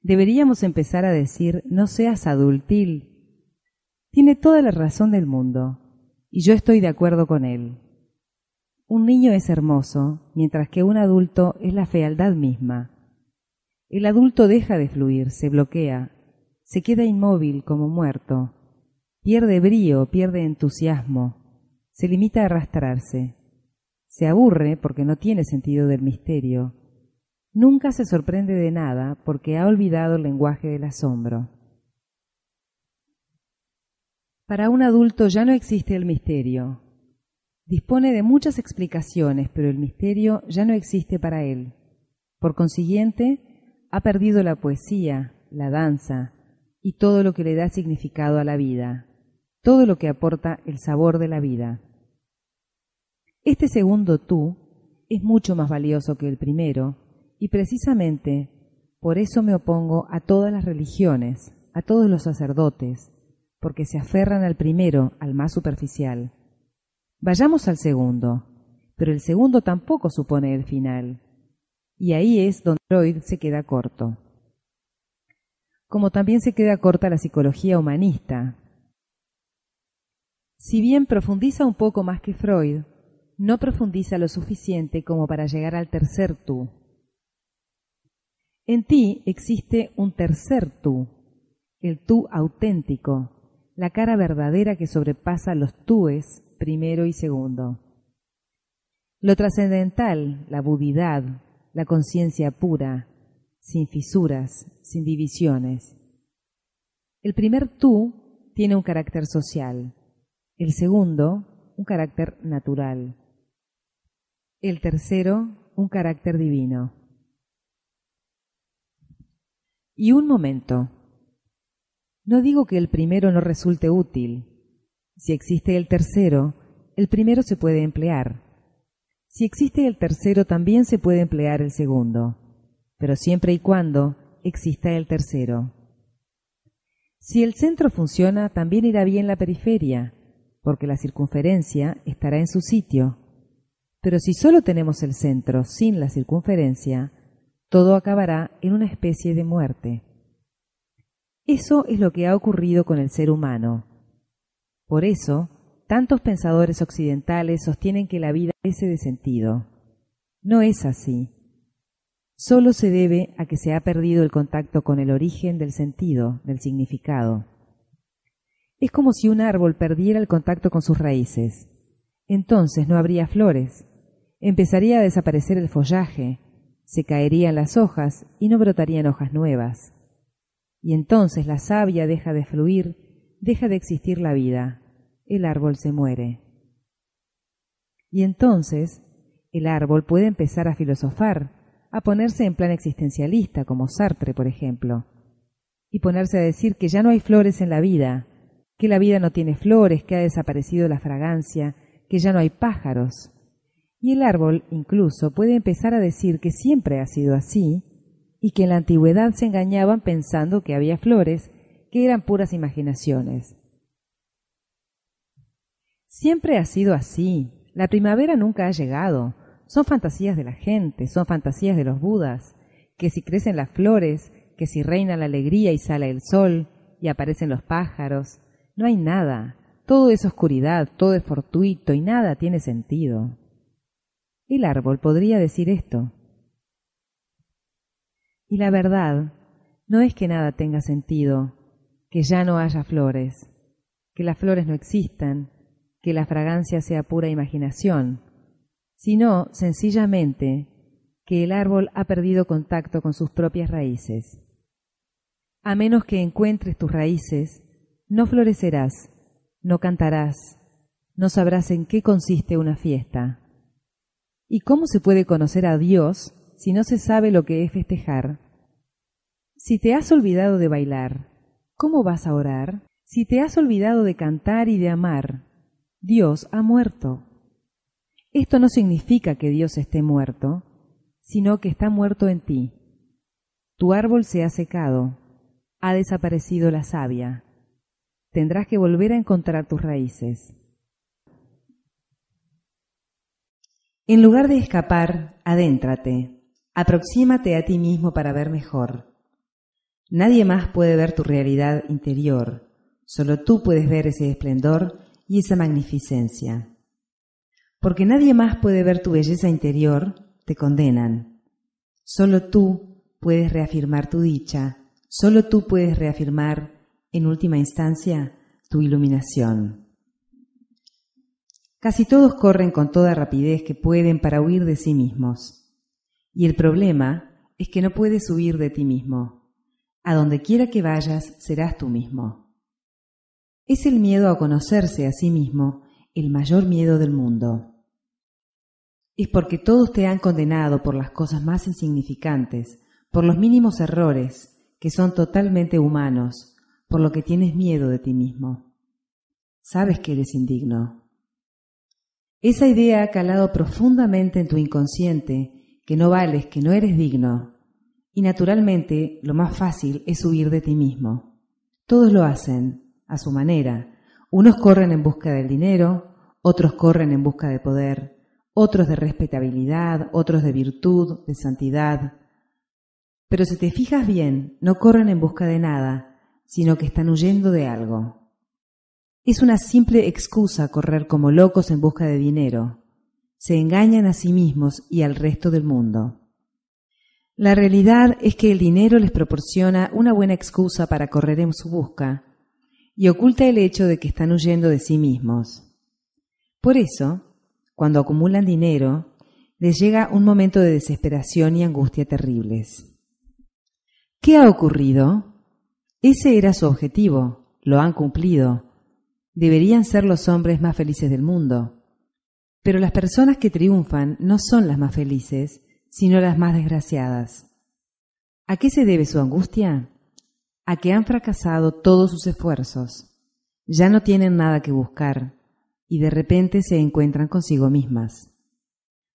deberíamos empezar a decir no seas adultil? Tiene toda la razón del mundo, y yo estoy de acuerdo con él. Un niño es hermoso, mientras que un adulto es la fealdad misma. El adulto deja de fluir, se bloquea, se queda inmóvil como muerto, pierde brío, pierde entusiasmo, se limita a arrastrarse, se aburre porque no tiene sentido del misterio, nunca se sorprende de nada porque ha olvidado el lenguaje del asombro. Para un adulto ya no existe el misterio. Dispone de muchas explicaciones, pero el misterio ya no existe para él. Por consiguiente, ha perdido la poesía, la danza y todo lo que le da significado a la vida, todo lo que aporta el sabor de la vida. Este segundo tú es mucho más valioso que el primero y precisamente por eso me opongo a todas las religiones, a todos los sacerdotes, porque se aferran al primero, al más superficial. Vayamos al segundo, pero el segundo tampoco supone el final. Y ahí es donde Freud se queda corto. Como también se queda corta la psicología humanista. Si bien profundiza un poco más que Freud, no profundiza lo suficiente como para llegar al tercer tú. En ti existe un tercer tú, el tú auténtico, la cara verdadera que sobrepasa los túes primero y segundo. Lo trascendental, la budidad, la conciencia pura, sin fisuras, sin divisiones. El primer tú tiene un carácter social, el segundo un carácter natural, el tercero un carácter divino. Y un momento, no digo que el primero no resulte útil. Si existe el tercero, el primero se puede emplear. Si existe el tercero, también se puede emplear el segundo, pero siempre y cuando exista el tercero. Si el centro funciona, también irá bien la periferia, porque la circunferencia estará en su sitio. Pero si solo tenemos el centro sin la circunferencia, todo acabará en una especie de muerte. Eso es lo que ha ocurrido con el ser humano. Por eso, tantos pensadores occidentales sostienen que la vida carece de sentido. No es así. Solo se debe a que se ha perdido el contacto con el origen del sentido, del significado. Es como si un árbol perdiera el contacto con sus raíces. Entonces no habría flores. Empezaría a desaparecer el follaje, se caerían las hojas y no brotarían hojas nuevas. Y entonces la savia deja de fluir, deja de existir la vida, el árbol se muere. Y entonces el árbol puede empezar a filosofar, a ponerse en plan existencialista, como Sartre, por ejemplo, y ponerse a decir que ya no hay flores en la vida, que la vida no tiene flores, que ha desaparecido la fragancia, que ya no hay pájaros. Y el árbol incluso puede empezar a decir que siempre ha sido así y que en la antigüedad se engañaban pensando que había flores, que eran puras imaginaciones. Siempre ha sido así. La primavera nunca ha llegado. Son fantasías de la gente, son fantasías de los budas, que si crecen las flores, que si reina la alegría y sale el sol y aparecen los pájaros. No hay nada. Todo es oscuridad, todo es fortuito y nada tiene sentido. El árbol podría decir esto. Y la verdad no es que nada tenga sentido, que ya no haya flores, que las flores no existan, que la fragancia sea pura imaginación, sino sencillamente que el árbol ha perdido contacto con sus propias raíces. A menos que encuentres tus raíces, no florecerás, no cantarás, no sabrás en qué consiste una fiesta. ¿Y cómo se puede conocer a Dios si no se sabe lo que es festejar? Si te has olvidado de bailar, ¿cómo vas a orar? Si te has olvidado de cantar y de amar, Dios ha muerto. Esto no significa que Dios esté muerto, sino que está muerto en ti. Tu árbol se ha secado, ha desaparecido la savia. Tendrás que volver a encontrar tus raíces. En lugar de escapar, adéntrate, aproxímate a ti mismo para ver mejor. Nadie más puede ver tu realidad interior, solo tú puedes ver ese esplendor y esa magnificencia. Porque nadie más puede ver tu belleza interior, te condenan. Solo tú puedes reafirmar tu dicha, solo tú puedes reafirmar, en última instancia, tu iluminación. Casi todos corren con toda rapidez que pueden para huir de sí mismos. Y el problema es que no puedes huir de ti mismo. A donde quiera que vayas, serás tú mismo. Es el miedo a conocerse a sí mismo el mayor miedo del mundo. Es porque todos te han condenado por las cosas más insignificantes, por los mínimos errores, que son totalmente humanos, por lo que tienes miedo de ti mismo. Sabes que eres indigno. Esa idea ha calado profundamente en tu inconsciente, que no vales, que no eres digno. Y naturalmente, lo más fácil es huir de ti mismo. Todos lo hacen, a su manera. Unos corren en busca del dinero, otros corren en busca de poder, otros de respetabilidad, otros de virtud, de santidad. Pero si te fijas bien, no corren en busca de nada, sino que están huyendo de algo. Es una simple excusa correr como locos en busca de dinero. Se engañan a sí mismos y al resto del mundo. La realidad es que el dinero les proporciona una buena excusa para correr en su busca y oculta el hecho de que están huyendo de sí mismos. Por eso, cuando acumulan dinero, les llega un momento de desesperación y angustia terribles. ¿Qué ha ocurrido? Ese era su objetivo, lo han cumplido. Deberían ser los hombres más felices del mundo. Pero las personas que triunfan no son las más felices, sino las más desgraciadas. ¿A qué se debe su angustia? A que han fracasado todos sus esfuerzos. Ya no tienen nada que buscar y de repente se encuentran consigo mismas.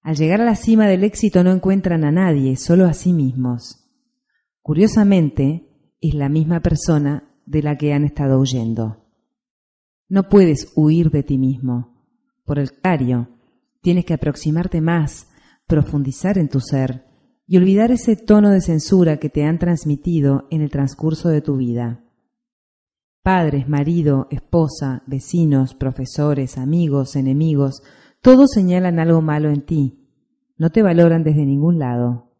Al llegar a la cima del éxito no encuentran a nadie, solo a sí mismos. Curiosamente, es la misma persona de la que han estado huyendo. No puedes huir de ti mismo. Por el contrario, tienes que aproximarte más, profundizar en tu ser y olvidar ese tono de censura que te han transmitido en el transcurso de tu vida. Padres, marido, esposa, vecinos, profesores, amigos, enemigos, todos señalan algo malo en ti. No te valoran desde ningún lado.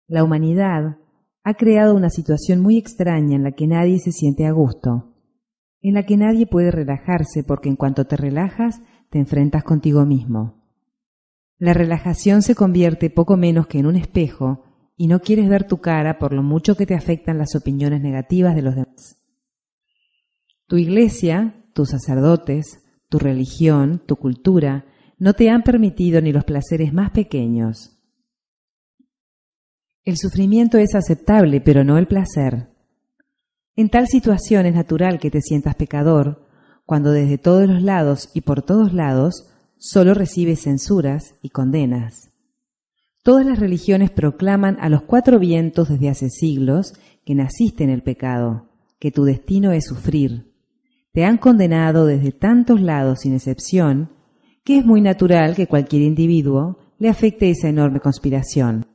La humanidad ha creado una situación muy extraña en la que nadie se siente a gusto, en la que nadie puede relajarse porque en cuanto te relajas, te enfrentas contigo mismo. La relajación se convierte poco menos que en un espejo y no quieres ver tu cara por lo mucho que te afectan las opiniones negativas de los demás. Tu iglesia, tus sacerdotes, tu religión, tu cultura, no te han permitido ni los placeres más pequeños. El sufrimiento es aceptable, pero no el placer. En tal situación es natural que te sientas pecador, cuando desde todos los lados y por todos lados solo recibes censuras y condenas. Todas las religiones proclaman a los cuatro vientos desde hace siglos que naciste en el pecado, que tu destino es sufrir. Te han condenado desde tantos lados sin excepción, que es muy natural que cualquier individuo le afecte esa enorme conspiración.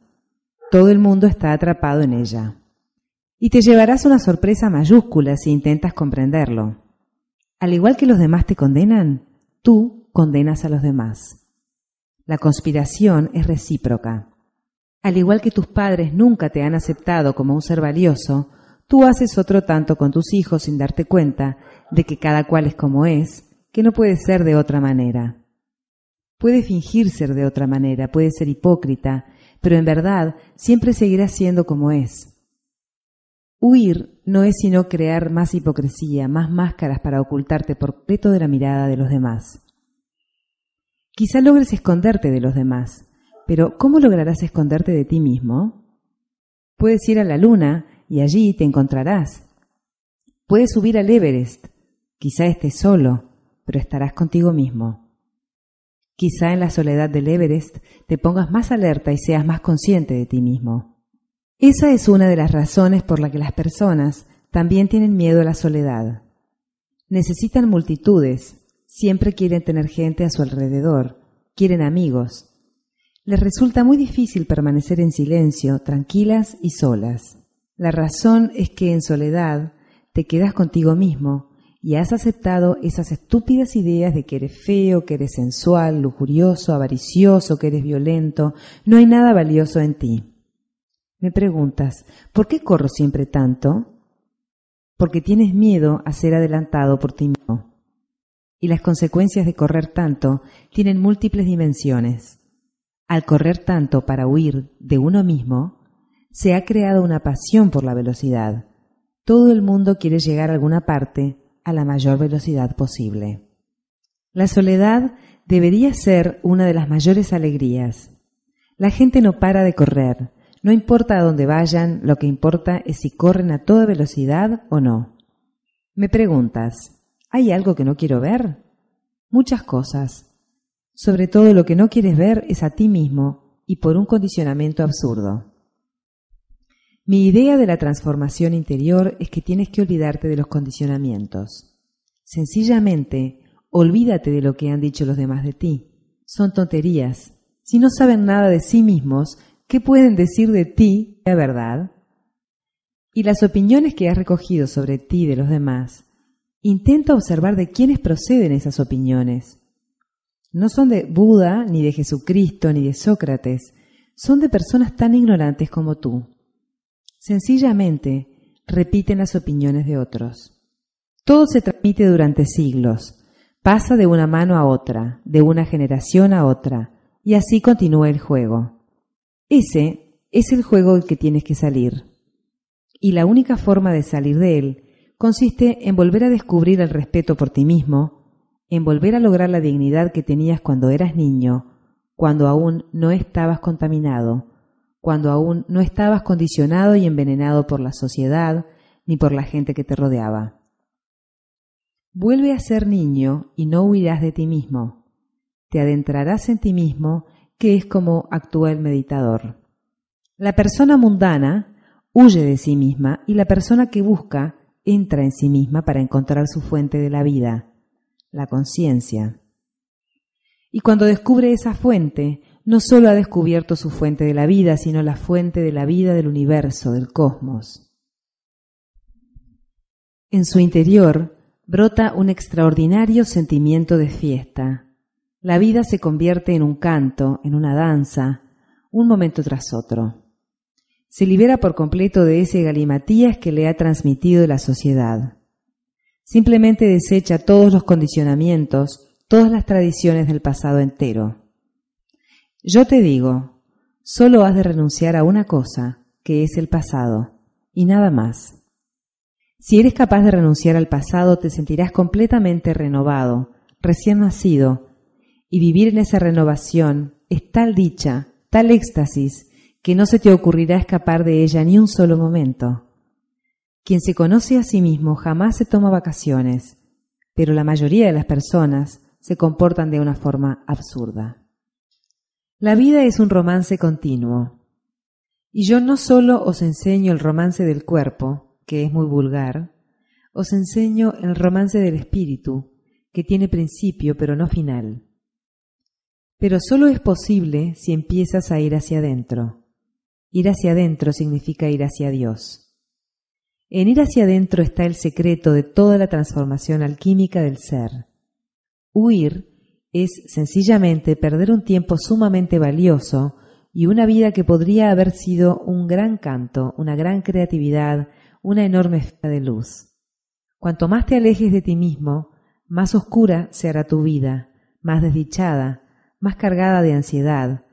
Todo el mundo está atrapado en ella. Y te llevarás una sorpresa mayúscula si intentas comprenderlo. Al igual que los demás te condenan, tú condenas a los demás. La conspiración es recíproca. Al igual que tus padres nunca te han aceptado como un ser valioso, tú haces otro tanto con tus hijos sin darte cuenta de que cada cual es como es, que no puede ser de otra manera. Puede fingir ser de otra manera, puede ser hipócrita, pero en verdad siempre seguirá siendo como es. Huir no es sino crear más hipocresía, más máscaras para ocultarte por completo de la mirada de los demás. Quizá logres esconderte de los demás, pero ¿cómo lograrás esconderte de ti mismo? Puedes ir a la luna y allí te encontrarás. Puedes subir al Everest, quizá estés solo, pero estarás contigo mismo. Quizá en la soledad del Everest te pongas más alerta y seas más consciente de ti mismo. Esa es una de las razones por la que las personas también tienen miedo a la soledad. Necesitan multitudes, siempre quieren tener gente a su alrededor, quieren amigos. Les resulta muy difícil permanecer en silencio, tranquilas y solas. La razón es que en soledad te quedas contigo mismo y has aceptado esas estúpidas ideas de que eres feo, que eres sensual, lujurioso, avaricioso, que eres violento. No hay nada valioso en ti. Me preguntas, ¿por qué corro siempre tanto? Porque tienes miedo a ser adelantado por ti mismo. Y las consecuencias de correr tanto tienen múltiples dimensiones. Al correr tanto para huir de uno mismo, se ha creado una pasión por la velocidad. Todo el mundo quiere llegar a alguna parte a la mayor velocidad posible. La soledad debería ser una de las mayores alegrías. La gente no para de correr. No importa a dónde vayan, lo que importa es si corren a toda velocidad o no. Me preguntas, ¿hay algo que no quiero ver? Muchas cosas. Sobre todo lo que no quieres ver es a ti mismo y por un condicionamiento absurdo. Mi idea de la transformación interior es que tienes que olvidarte de los condicionamientos. Sencillamente, olvídate de lo que han dicho los demás de ti. Son tonterías. Si no saben nada de sí mismos, ¿qué pueden decir de ti de verdad? Y las opiniones que has recogido sobre ti de los demás, intenta observar de quiénes proceden esas opiniones. No son de Buda, ni de Jesucristo, ni de Sócrates, son de personas tan ignorantes como tú. Sencillamente, repiten las opiniones de otros. Todo se transmite durante siglos, pasa de una mano a otra, de una generación a otra, y así continúa el juego. Ese es el juego del que tienes que salir. Y la única forma de salir de él consiste en volver a descubrir el respeto por ti mismo, en volver a lograr la dignidad que tenías cuando eras niño, cuando aún no estabas contaminado, cuando aún no estabas condicionado y envenenado por la sociedad ni por la gente que te rodeaba. Vuelve a ser niño y no huirás de ti mismo. Te adentrarás en ti mismo, que es como actúa el meditador. La persona mundana huye de sí misma y la persona que busca entra en sí misma para encontrar su fuente de la vida, la conciencia. Y cuando descubre esa fuente, no solo ha descubierto su fuente de la vida, sino la fuente de la vida del universo, del cosmos. En su interior brota un extraordinario sentimiento de fiesta. La vida se convierte en un canto, en una danza, un momento tras otro. Se libera por completo de ese galimatías que le ha transmitido la sociedad. Simplemente desecha todos los condicionamientos, todas las tradiciones del pasado entero. Yo te digo, solo has de renunciar a una cosa, que es el pasado, y nada más. Si eres capaz de renunciar al pasado, te sentirás completamente renovado, recién nacido, y vivir en esa renovación es tal dicha, tal éxtasis, que no se te ocurrirá escapar de ella ni un solo momento. Quien se conoce a sí mismo jamás se toma vacaciones, pero la mayoría de las personas se comportan de una forma absurda. La vida es un romance continuo, y yo no solo os enseño el romance del cuerpo, que es muy vulgar, os enseño el romance del espíritu, que tiene principio pero no final. Pero solo es posible si empiezas a ir hacia adentro. Ir hacia adentro significa ir hacia Dios. En ir hacia adentro está el secreto de toda la transformación alquímica del ser. Huir es sencillamente perder un tiempo sumamente valioso y una vida que podría haber sido un gran canto, una gran creatividad, una enorme esfera de luz. Cuanto más te alejes de ti mismo, más oscura se hará tu vida, más desdichada, más cargada de ansiedad,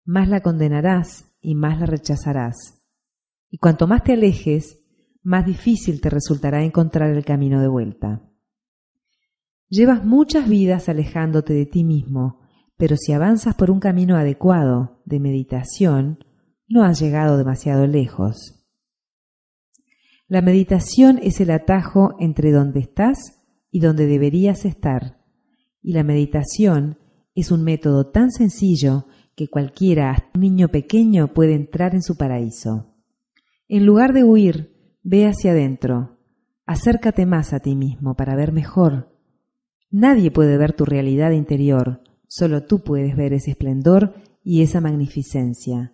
más la condenarás y más la rechazarás. Y cuanto más te alejes, más difícil te resultará encontrar el camino de vuelta. Llevas muchas vidas alejándote de ti mismo, pero si avanzas por un camino adecuado de meditación, no has llegado demasiado lejos. La meditación es el atajo entre donde estás y donde deberías estar, y la meditación es un método tan sencillo que cualquiera, hasta un niño pequeño, puede entrar en su paraíso. En lugar de huir, ve hacia adentro, acércate más a ti mismo para ver mejor. Nadie puede ver tu realidad interior, solo tú puedes ver ese esplendor y esa magnificencia.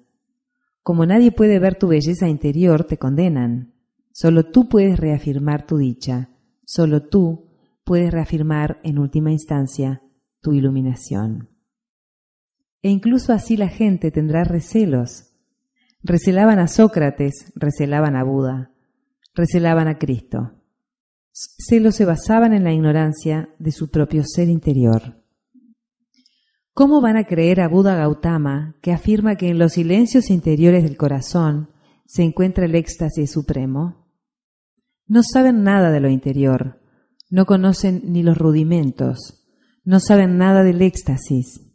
Como nadie puede ver tu belleza interior, te condenan. Solo tú puedes reafirmar tu dicha, solo tú puedes reafirmar en última instancia tu iluminación. E incluso así la gente tendrá recelos. Recelaban a Sócrates, recelaban a Buda, recelaban a Cristo. Sus celos se basaban en la ignorancia de su propio ser interior. ¿Cómo van a creer a Buda Gautama, que afirma que en los silencios interiores del corazón se encuentra el éxtasis supremo? No saben nada de lo interior, no conocen ni los rudimentos, no saben nada del éxtasis.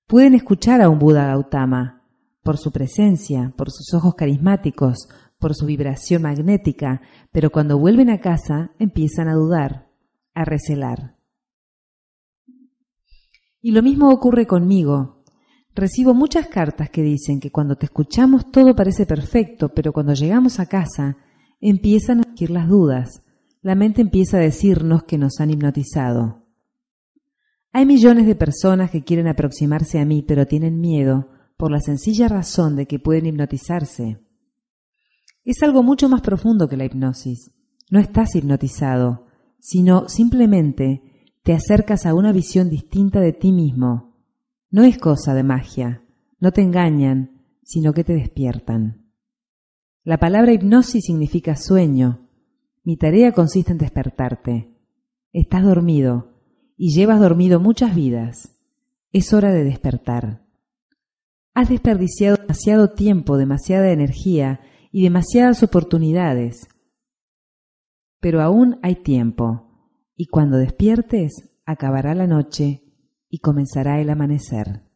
Pueden escuchar a un Buda Gautama, por su presencia, por sus ojos carismáticos, por su vibración magnética, pero cuando vuelven a casa empiezan a dudar, a recelar. Y lo mismo ocurre conmigo. Recibo muchas cartas que dicen que cuando te escuchamos todo parece perfecto, pero cuando llegamos a casa empiezan a surgir las dudas. La mente empieza a decirnos que nos han hipnotizado. Hay millones de personas que quieren aproximarse a mí, pero tienen miedo por la sencilla razón de que pueden hipnotizarse. Es algo mucho más profundo que la hipnosis. No estás hipnotizado, sino simplemente te acercas a una visión distinta de ti mismo. No es cosa de magia, no te engañan, sino que te despiertan. La palabra hipnosis significa sueño. Mi tarea consiste en despertarte. Estás dormido y llevas dormido muchas vidas. Es hora de despertar. Has desperdiciado demasiado tiempo, demasiada energía y demasiadas oportunidades. Pero aún hay tiempo, y cuando despiertes, acabará la noche y comenzará el amanecer.